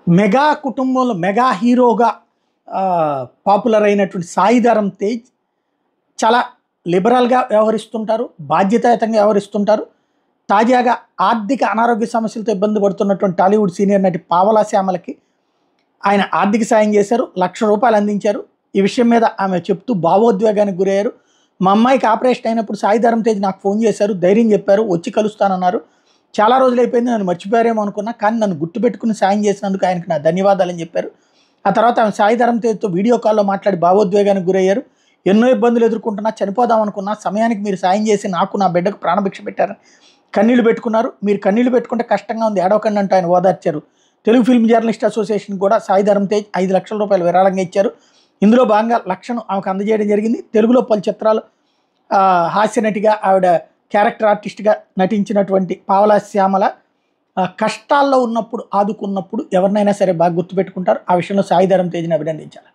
Mega కుటుంబంలో mega హీరోగా popular అయినటువంటి సాయి ధరమ్ తేజ్ చాలా లిబరల్‌గా వ్యవహరిస్తుంటారు. బాధ్యతాయుతంగా వ్యవహరిస్తుంటారు. తాజాగా ఆర్థిక అనారోగ్య సమస్యలతో ఇబ్బంది పడుతున్నటువంటి టాలీవుడ్ సీనియర్ నటి పావలా శ్యామలకి ఆయన ఆర్థిక సాయం చేశారు. ₹1,00,000 అందించారు. ఈ విషయం మీద ఆమె చెప్తూ భావోద్వేగానికి గురయ్యారు. మా అమ్మాయికి ఆపరేషన్ అయినప్పుడు సాయి ధరమ్ తేజ్ నాకు ఫోన్ చేశారు. ధైర్యం చెప్పారు. వచ్చి కలుస్తానన్నారు. చాలా రోజులైపోయింది. నన్ను మర్చిపోయారేమో అనుకున్నా. కానీ నన్ను గుర్తుపెట్టుకుని సాయం చేసినందుకు ఆయనకి నా ధన్యవాదాలని చెప్పారు. ఆ తర్వాత ఆమె సాయి ధరమ్ తేజ్‌తో వీడియో కాల్‌లో మాట్లాడి భావోద్వేగానికి గురయ్యారు. ఎన్నో ఇబ్బందులు ఎదుర్కొంటున్నా, చనిపోదాం అనుకున్నా, సమయానికి మీరు సాయం చేసి నాకు నా బిడ్డకు ప్రాణభిక్ష పెట్టారని కన్నీళ్లు పెట్టుకున్నారు. మీరు కన్నీళ్లు పెట్టుకుంటే కష్టంగా ఉంది, ఏడవకండి అంటూ ఆయన ఓదార్చారు. తెలుగు ఫిల్మ్ జర్నలిస్ట్ అసోసియేషన్ కూడా సాయి ధరమ్ తేజ్ ₹5,00,000 విరాళంగా ఇచ్చారు. ఇందులో భాగంగా ₹1,00,000 ఆమెకు అందజేయడం జరిగింది. తెలుగులో పలు చిత్రాలు హాస్య నటిగా ఆవిడ క్యారెక్టర్ ఆర్టిస్ట్‌గా నటించినటువంటి పావలా శ్యామల కష్టాల్లో ఉన్నప్పుడు, ఆదుకున్నప్పుడు ఎవరినైనా సరే బాగా గుర్తుపెట్టుకుంటారు. ఆ విషయంలో సాయి ధరమ్ తేజ్‌ని అభినందించాలి.